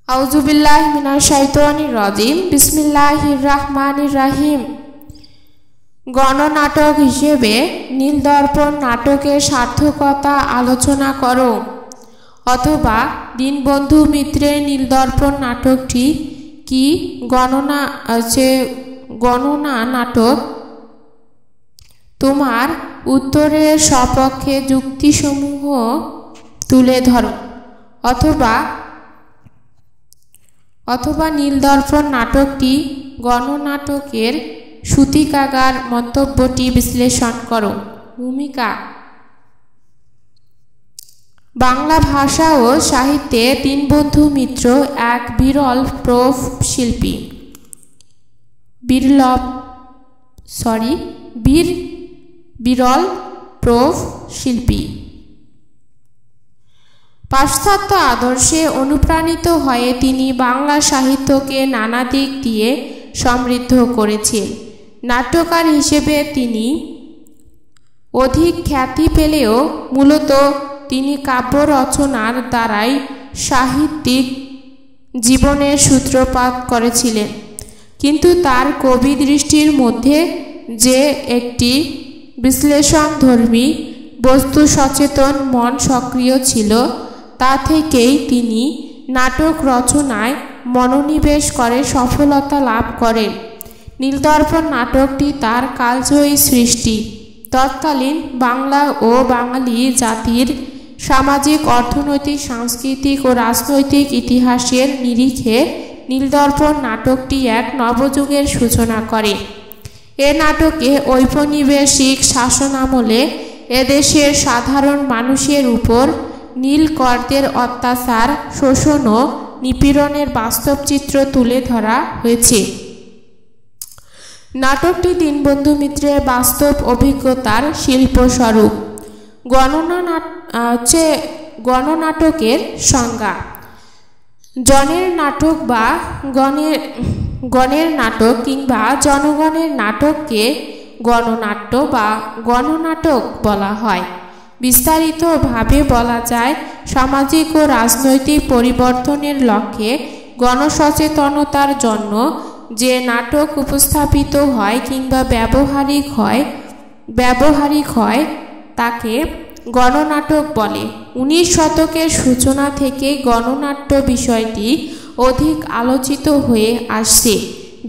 আউযুবিল্লাহি মিনাশ শাইতানির রাজিম। বিসমিল্লাহির রাহমানির রাহিম। গণনাটক হিসেবে নীলদর্পণ নাটকের সার্থকতা আলোচনা করো। অথবা দীনবন্ধু মিত্রের নীলদর্পণ নাটকটি কি গণনা নাটক? তোমার উত্তরের সপক্ষে যুক্তিসমূহ তুলে ধরো। অথবা নীলদর্পণ নাটকটি গণনাটকের সূতিকাগার মন্তব্যটি বিশ্লেষণ করো। ভূমিকা। বাংলা ভাষা ও সাহিত্যে দীনবন্ধু মিত্র এক বিরল প্রৌঢ় শিল্পী। পাশ্চাত্য আদর্শে অনুপ্রাণিত হয়ে তিনি বাংলা সাহিত্যকে নানা দিক দিয়ে সমৃদ্ধ করেছেন। নাট্যকার হিসেবে তিনি অধিক খ্যাতি পেলেও মূলত তিনি কাব্য রচনার দ্বারাই সাহিত্যিক জীবনের সূত্রপাত করেছিলেন। কিন্তু তার কবি দৃষ্টির মধ্যে যে একটি বিশ্লেষণধর্মী বস্তু সচেতন মন সক্রিয় ছিল, তা থেকেই তিনি নাটক রচনায় মনোনিবেশ করে সফলতা লাভ করেন। নীলদর্পণ নাটকটি তার কালজয়ী সৃষ্টি। তৎকালীন বাংলা ও বাঙালি জাতির সামাজিক, অর্থনৈতিক, সাংস্কৃতিক ও রাজনৈতিক ইতিহাসের নিরিখে নীলদর্পণ নাটকটি এক নবযুগের সূচনা করে। এ নাটকে ঔপনিবেশিক শাসনামলে এদেশের সাধারণ মানুষের উপর নীলকরদের অত্যাচার, শোষণ ও নিপীড়নের বাস্তব চিত্র তুলে ধরা হয়েছে। নাটকটি দীনবন্ধু মিত্রের বাস্তব অভিজ্ঞতার শিল্পস্বরূপ। গণনাটকের সংজ্ঞা। জনের নাটক বা গণের নাটক কিংবা জনগণের নাটককে গণনাট্য বা গণনাটক বলা হয়। বিস্তারিতভাবে বলা যায়, সামাজিক ও রাজনৈতিক পরিবর্তনের লক্ষ্যে গণসচেতনতার জন্য যে নাটক উপস্থাপিত হয় কিংবা ব্যবহারিক হয় তাকে গণনাটক বলে। 19 শতকের সূচনা থেকে গণনাট্য বিষয়টি অধিক আলোচিত হয়ে আসছে।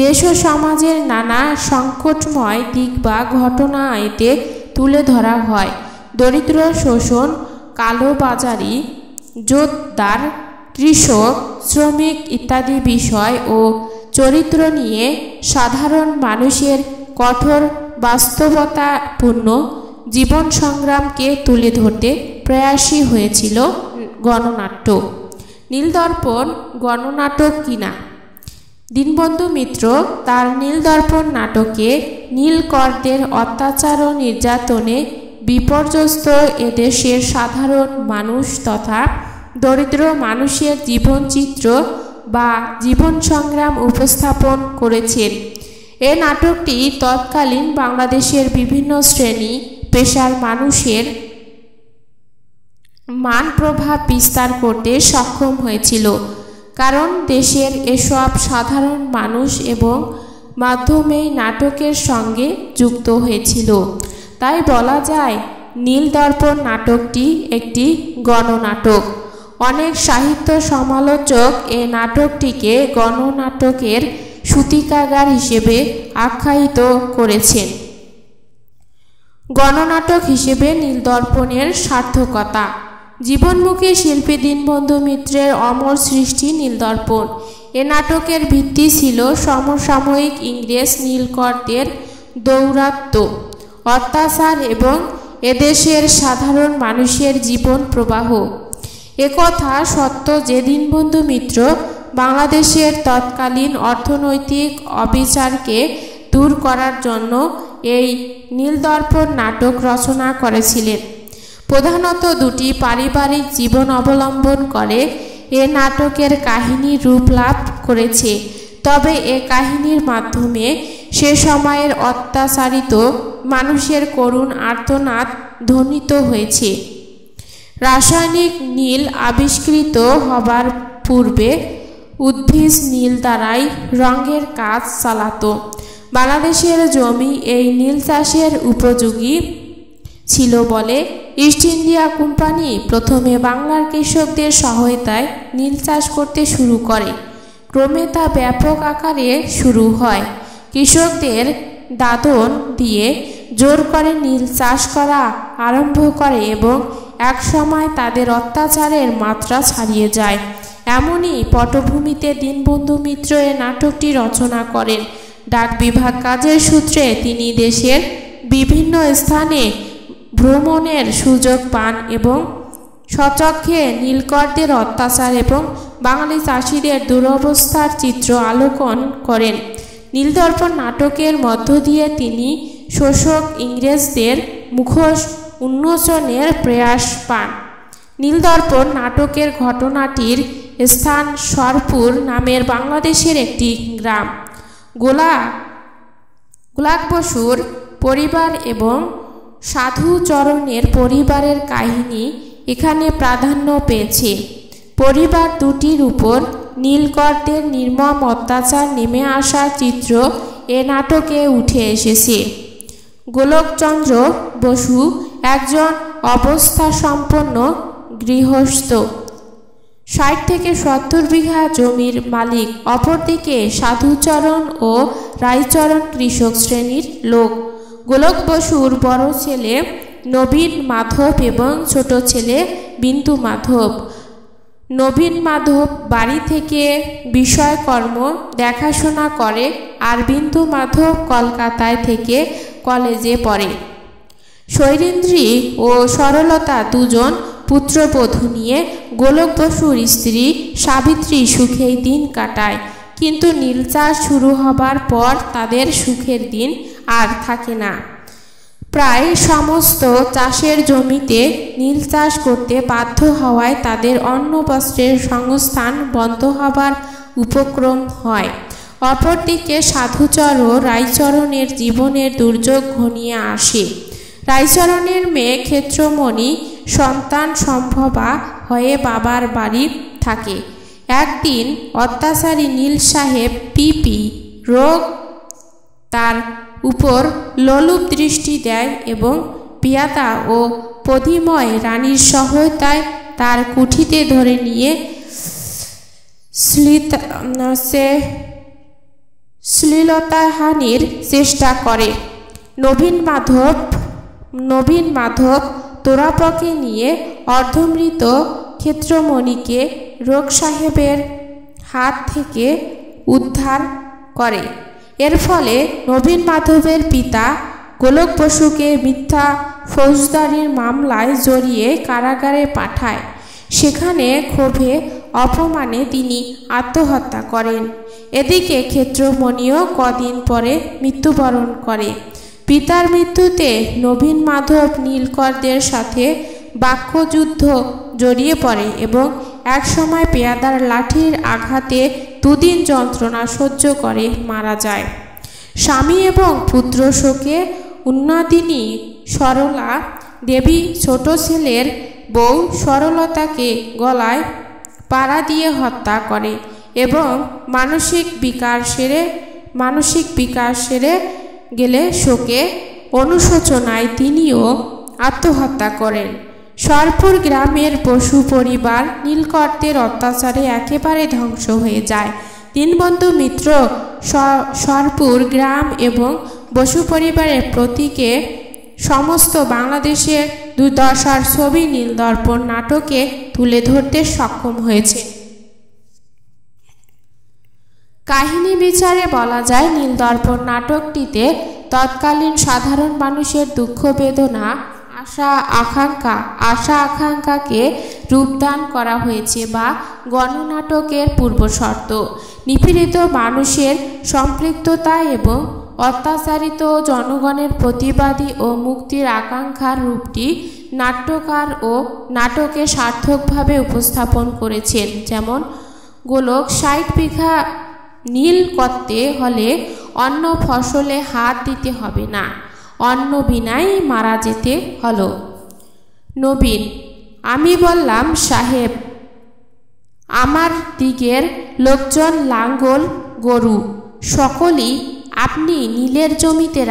দেশ ও সমাজের নানা সংকটময় দিক বা ঘটনা এতে তুলে ধরা হয়। দরিদ্র, শোষণ, কালোবাজারি, জোতদার, কৃষক, শ্রমিক ইত্যাদি বিষয় ও চরিত্র নিয়ে সাধারণ মানুষের কঠোর বাস্তবতাপূর্ণ জীবন সংগ্রামকে তুলে ধরতে প্রয়াসী হয়েছিল গণনাট্য। নীলদর্পণ গণনাটক কিনা? দীনবন্ধু মিত্র তার নীলদর্পণ নাটকে নীলকরদের অত্যাচার ও নির্যাতনে বিপর্যস্ত এদেশের সাধারণ মানুষ তথা দরিদ্র মানুষের জীবনচিত্র বা জীবন সংগ্রাম উপস্থাপন করেছেন। এ নাটকটি তৎকালীন বাংলাদেশের বিভিন্ন শ্রেণী পেশার মানুষের মান প্রভাব বিস্তার করতে সক্ষম হয়েছিল। কারণ দেশের এসব সাধারণ মানুষ এবং মাধ্যমেই নাটকের সঙ্গে যুক্ত হয়েছিল। তাই বলা যায় নীলদর্পণ নাটকটি একটি গণনাটক। অনেক সাহিত্য সমালোচক এ নাটকটিকে গণনাটকের সূতিকাগার হিসেবে আখ্যায়িত করেছেন। গণনাটক হিসেবে নীলদর্পণের সার্থকতা। জীবনমুখী শিল্পী দীনবন্ধু মিত্রের অমর সৃষ্টি নীলদর্পণ। এ নাটকের ভিত্তি ছিল সমসাময়িক ইংরেজ নীলকরদের দৌরাত্ম্য, অত্যাচার এবং এদেশের সাধারণ মানুষের জীবন প্রবাহ। একথা সত্য যে দীনবন্ধু মিত্র বাংলাদেশের তৎকালীন অর্থনৈতিক অবিচারকে দূর করার জন্য এই নীলদর্পণ নাটক রচনা করেছিলেন। প্রধানত দুটি পারিবারিক জীবন অবলম্বন করে এ নাটকের কাহিনী রূপ লাভ করেছে। তবে এ কাহিনীর মাধ্যমে সে সময়ের অত্যাচারিত মানুষের করুণ আর্তনাদ ধ্বনিত হয়েছে। রাসায়নিক নীল আবিষ্কৃত হবার পূর্বে উদ্ভিজ নীল দ্বারাই রঙের কাজ চালাতো। বাংলাদেশের জমি এই নীল চাষের উপযোগী ছিল বলে ইস্ট ইন্ডিয়া কোম্পানি প্রথমে বাংলার কৃষকদের সহায়তায় নীল চাষ করতে শুরু করে। ক্রমে তা ব্যাপক আকারে শুরু হয়। কৃষকদের দাদন দিয়ে জোর করে নীল চাষ করা আরম্ভ করে এবং এক সময় তাদের অত্যাচারের মাত্রা ছাড়িয়ে যায়। এমনই পটভূমিতে দীনবন্ধু মিত্র এ নাটকটি রচনা করেন। ডাক বিভাগ কাজের সূত্রে তিনি দেশের বিভিন্ন স্থানে ভ্রমণের সুযোগ পান এবং স্বচক্ষে নীলকরদের অত্যাচার এবং বাঙালি চাষিদের দুরবস্থার চিত্র আলোকন করেন। নীলদর্পণ নাটকের মধ্য দিয়ে তিনি শোষক ইংরেজদের মুখোশ উন্মোচনের প্রয়াস পান। নীলদর্পণ নাটকের ঘটনাটির স্থান সরপুর নামের বাংলাদেশের একটি গ্রাম। গোলাক বসুর পরিবার এবং সাধুচরণের পরিবারের কাহিনী এখানে প্রাধান্য পেয়েছে। পরিবার দুটির উপর নীলকরদের নির্মম অত্যাচার নেমে আসার চিত্র এ নাটকে উঠে এসেছে। গোলকচন্দ্র বসু একজন অবস্থাসম্পন্ন গৃহস্থ, 60 থেকে 70 বিঘা জমির মালিক। অপরদিকে সাধুচরণ ও রায়চরণ কৃষক শ্রেণীর লোক। গোলক বসুর বড় ছেলে নবীন মাধব এবং ছোট ছেলে বিন্দু মাধব। নবীন মাধব বাড়ি থেকে বিষয়কর্ম দেখাশোনা করে আর বিন্দু মাধব কলকাতায় থেকে কলেজে পড়ে। শৈলেন্দ্রী ও সরলতা দুজন পুত্রবধূ নিয়ে গোলক বসুর স্ত্রী সাবিত্রী সুখেই দিন কাটায়। কিন্তু নীল চাষ শুরু হবার পর তাদের সুখের দিন আর থাকে না। প্রায় সমস্ত চাষের জমিতে নীল চাষ করতে বাধ্য হওয়ায় তাদের অন্ন বস্ত্রের সংস্থান বন্ধ হবার উপক্রম হয়। অপরদিকে সাধুচর ও রায়চরণের জীবনের দুর্যোগ ঘনিয়ে আসে। রায়চরণের মেয়ে ক্ষেত্রমণি সন্তান সম্ভবা হয়ে বাবার বাড়ি থাকে। একদিন অত্যাচারী নীল সাহেব পিপি রোগ তার উপর লোলুপ দৃষ্টি দেয় এবং পিয়াদা ও পদিময় রানীর সহায়তায় তার কুঠিতে ধরে নিয়ে শ্লীলতাহানির চেষ্টা করে। নবীন মাধব তোরাপকে নিয়ে অর্ধমৃত ক্ষেত্রমণিকে রোগ সাহেবের হাত থেকে উদ্ধার করে। এর ফলে নবীন মাধবের পিতা গোলক বসুকে মিথ্যা ফৌজদারির মামলায় জড়িয়ে কারাগারে পাঠায়। সেখানে ক্ষোভে অপমানে তিনি আত্মহত্যা করেন। এদিকে ক্ষেত্রমণিও কদিন পরে মৃত্যুবরণ করে। পিতার মৃত্যুতে নবীন মাধব নীলকরদের সাথে বাক্যযুদ্ধ জড়িয়ে পড়ে এবং একসময় পেয়াদার লাঠির আঘাতে 2 দিন যন্ত্রণা সহ্য করে মারা যায়। স্বামী এবং পুত্র শোকে উন্নদিনী সরলা দেবী ছোট ছেলের বউ সরলতাকে গলায় পাড়া দিয়ে হত্যা করে এবং মানসিক বিকার সেরে গেলে শোকে অনুশোচনায় তিনিও আত্মহত্যা করেন। সরপুর গ্রামের বসু পরিবার নীলকরদের অত্যাচারে একেবারে ধ্বংস হয়ে যায়। দীনবন্ধু মিত্র সরপুর গ্রাম এবং বসু পরিবারের প্রতীকে সমস্ত বাংলাদেশের দুর্দশার ছবি নীলদর্পণ নাটকে তুলে ধরতে সক্ষম হয়েছে। কাহিনী বিচারে বলা যায়, নীলদর্পণ নাটকটিতে তৎকালীন সাধারণ মানুষের দুঃখ বেদনা, আশা আকাঙ্ক্ষাকে রূপদান করা হয়েছে বা গণনাটকের পূর্বশর্ত। নিপীড়িত মানুষের সম্পৃক্ততা এবং অত্যাচারিত জনগণের প্রতিবাদী ও মুক্তির আকাঙ্ক্ষার রূপটি নাট্যকার ও নাটকে সার্থকভাবে উপস্থাপন করেছেন। যেমন গোলক 60 বিঘা নীল করতে হলে অন্য ফসলে হাত দিতে হবে না, অন্য বিনাই মারা যেতে হলো। নবীন: আমি বললাম সাহেব আমার দিকের লোকজন লাঙ্গল গরু সকলই আপনি নীলের জমিতে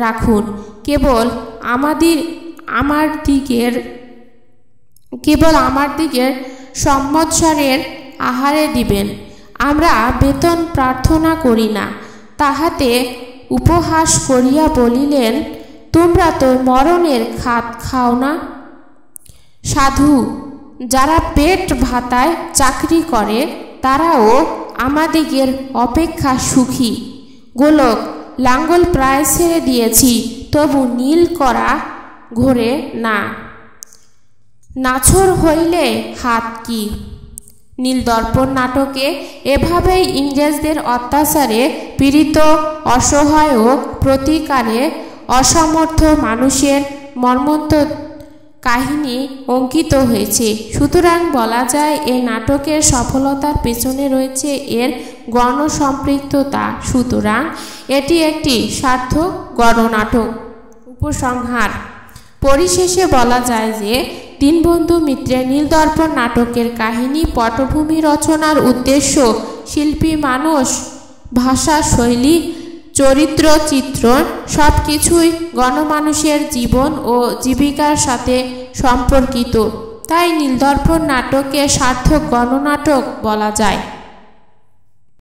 রাখুন, কেবল আমার দিকের সম্বৎসরের আহারে দিবেন। আমরা বেতন প্রার্থনা করি না। তাহাতে উপহাস করিয়া বলিলেন, তোমরা তো মরণের খাত খাও না। সাধু যারা পেট ভাতায় চাকরি করে তারাও আমাদিগের অপেক্ষা সুখী। গোলক, লাঙ্গল প্রায় ছেড়ে দিয়েছি, তবু নীল করা ঘোরে না। নাছর হইলে হাত কি। নীলদর্পণ নাটকে এভাবেই ইংরেজদের অত্যাচারে পীড়িত, অসহায় ও প্রতিকারে অসমর্থ মানুষের মর্মন্তুদ কাহিনী অঙ্কিত হয়েছে। সুতরাং বলা যায় এই নাটকের সফলতার পেছনে রয়েছে এর গণসম্পৃক্ততা। সুতরাং এটি একটি সার্থক গণনাটক। উপসংহার: পরিশেষে বলা যায় যে দীনবন্ধু মিত্রের নীলদর্পণ নাটকের কাহিনী, পটভূমি রচনার উদ্দেশ্য, শিল্পী মানস, ভাষা শৈলী, চরিত্র চিত্রণ সব কিছুই গণমানুষের জীবন ও জীবিকার সাথে সম্পর্কিত। তাই নীলদর্পণ নাটককে সার্থক গণনাটক বলা যায়।